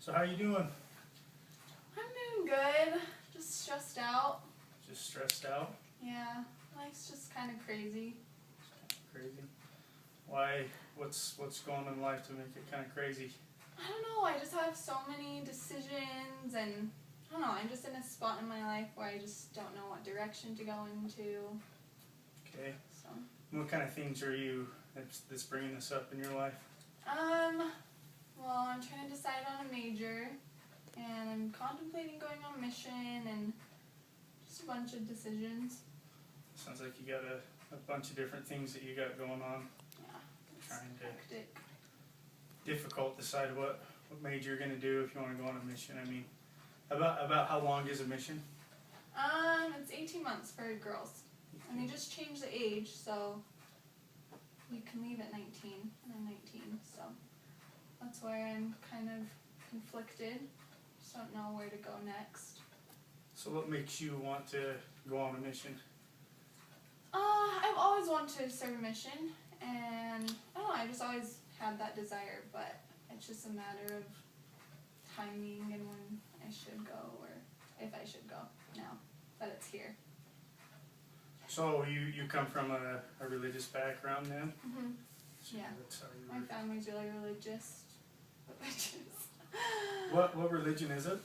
So how you doing? I'm doing good. Just stressed out. Just stressed out? Yeah, life's just kind of crazy. Crazy? Why? What's going on in life to make it kind of crazy? I don't know, I just have so many decisions and I don't know, I'm just in a spot in my life where I just don't know what direction to go into. Okay. So, What kind of things are you that's bringing this up in your life? well, I'm trying to decide on a major and I'm contemplating going on a mission and just a bunch of decisions. Sounds like you got a bunch of different things that you got going on. Yeah, it's Trying to hectic. difficult to decide what major you're gonna do if you want to go on a mission. I mean, about how long is a mission? It's 18 months for girls. And they just changed the age, so you can leave at 19, and I'm 19, so that's where I'm kind of conflicted. Just don't know where to go next. So what makes you want to go on a mission? I've always wanted to serve a mission, and I don't know, I just always had that desire, but it's just a matter of timing and when I should go, or if I should go now that it's here. So you come from a religious background then? Mm-hmm. So Yeah. That's how you My were. family's really religious. What religion is it?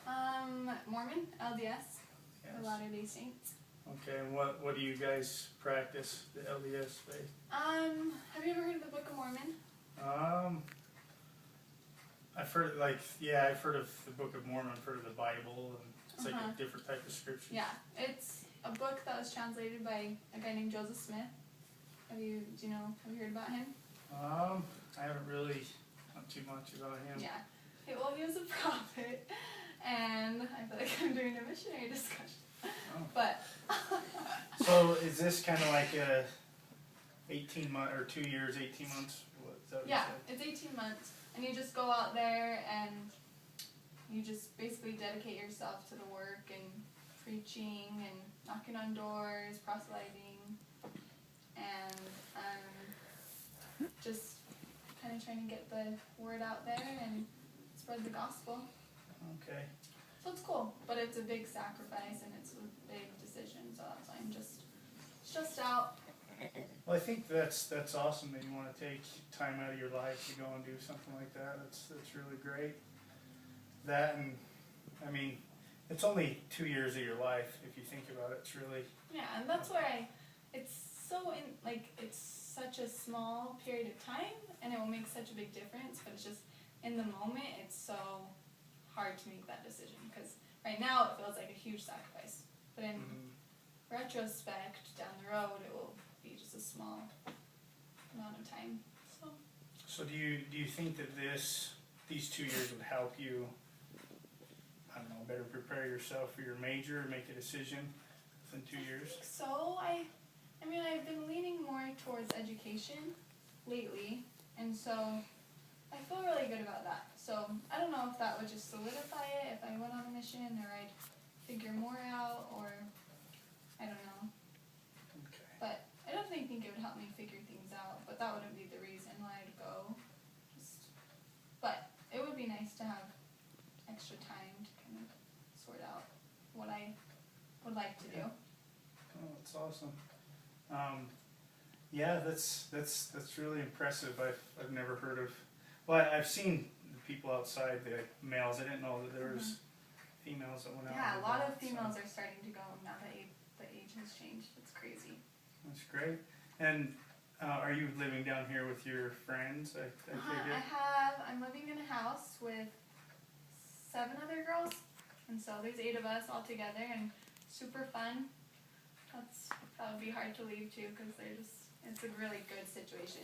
Mormon, LDS, Yes. the Latter-day Saints. Okay, and what do you guys practice, the LDS faith? Have you ever heard of the Book of Mormon? I've heard I've heard of the Book of Mormon, I've heard of the Bible, and it's like a different type of scripture. Yeah, it's a book that was translated by a guy named Joseph Smith. Have you heard about him? I haven't really, not too much about him. Yeah. Okay, well, he was a prophet, and I feel like I'm doing a missionary discussion. Oh. But So is this kind of like a 18 month or 2 years, 18 months? What, is that what yeah, you said? it's 18 months, and you just go out there and you just basically dedicate yourself to the work and preaching and knocking on doors, proselyting, and just kind of trying to get the word out there and spread the gospel. Okay. So it's cool, but it's a big sacrifice and it's a big decision, so that's why I'm just stressed out. Well, I think that's awesome that you want to take time out of your life to go and do something like that. That's really great. That, and I mean, it's only 2 years of your life if you think about it. It's really Yeah, and that's where it's such a small period of time, and it will make such a big difference, but it's just, in the moment, it's so hard to make that decision, because right now it feels like a huge sacrifice, but in retrospect, down the road, it will be just a small amount of time, so. So do you think that these 2 years would help you, I don't know, better prepare yourself for your major, make a decision within 2 years? I think so. I mean, I've been leaning more towards education lately, and so I feel really good about that. So I don't know if that would just solidify it if I went on a mission, or I'd figure more out, or I don't know. Okay. But I definitely think it would help me figure things out, but that wouldn't be the reason why I'd go. But it would be nice to have extra time to kind of sort out what I would like to do. Oh, that's awesome. Yeah, that's really impressive. I've never heard of. Well, I've seen the people outside, the males. I didn't know that there was females that went out. Yeah, and a lot did of that, females so are starting to go now that the age has changed. It's crazy. That's great. And are you living down here with your friends? I figure. I'm living in a house with 7 other girls, and so there's 8 of us all together, and super fun. That would be hard to leave too, because it's a really good situation,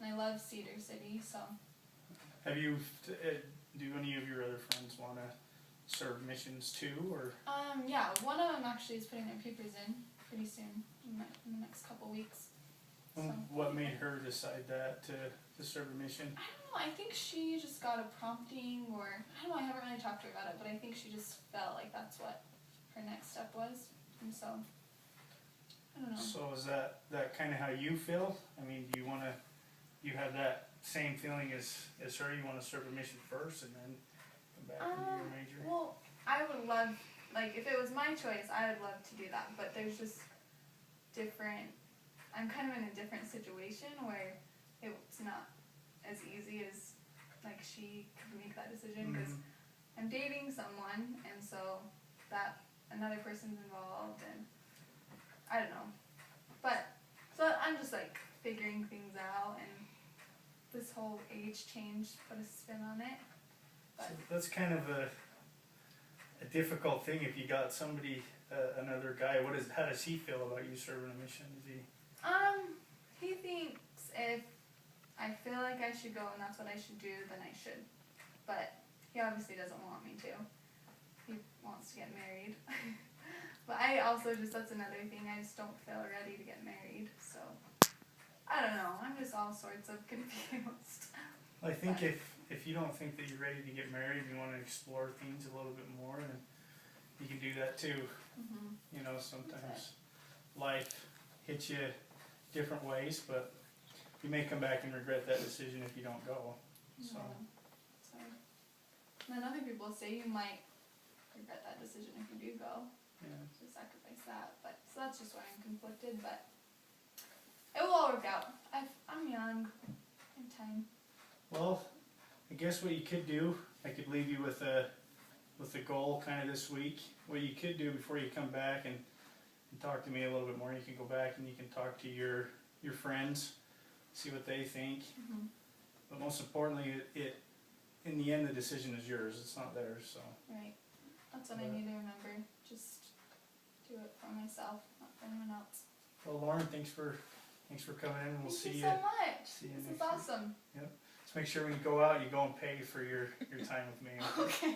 and I love Cedar City, so. Have you? Do any of your other friends want to serve missions too, or? Yeah, one of them actually is putting their papers in pretty soon, in the next couple weeks. So. What made her decide that to serve a mission? I don't know, I think she just got a prompting, or, I don't know, I haven't really talked to her about it, but I think she just felt like that's what her next step was, and so, I don't know. So is that kind of how you feel? I mean, do you have that same feeling as her? You want to serve a mission first and then come back and do your major? Well, I would love, like, if it was my choice, I would love to do that. But there's just different. I'm kind of in a different situation where it's not as easy as like she could make that decision because I'm dating someone, and so that another person's involved, and I don't know. But so I'm just like figuring things out, and this whole age change put a spin on it. So that's kind of a difficult thing if you got somebody, another guy. How does he feel about you serving a mission? Is he? He thinks if I feel like I should go and that's what I should do, then I should. But he obviously doesn't want me to. He wants to get married. But I also that's another thing, I just don't feel ready to get married, so I don't know, I'm just all sorts of confused. I think if you don't think that you're ready to get married, you want to explore things a little bit more, then you can do that too. You know, sometimes life hits you different ways, but you may come back and regret that decision if you don't go. So. And then other people say you might regret that decision if you do go. To sacrifice that, but so that's just why I'm conflicted. But it will all work out. I'm young, in time. Well, I guess what you could do, I could leave you with a goal kind of this week. What you could do before you come back and talk to me a little bit more, you can go back and you can talk to your friends, see what they think. But most importantly, in the end, the decision is yours. It's not theirs. So. Right. That's what I need to remember. Just do it for myself, not for anyone else. Well, Lauren, thanks for coming in, and we'll see you. Thank you so much. See you This is next awesome. Week. Yep. Let's make sure when you go out, you go and pay for your time with me. Okay.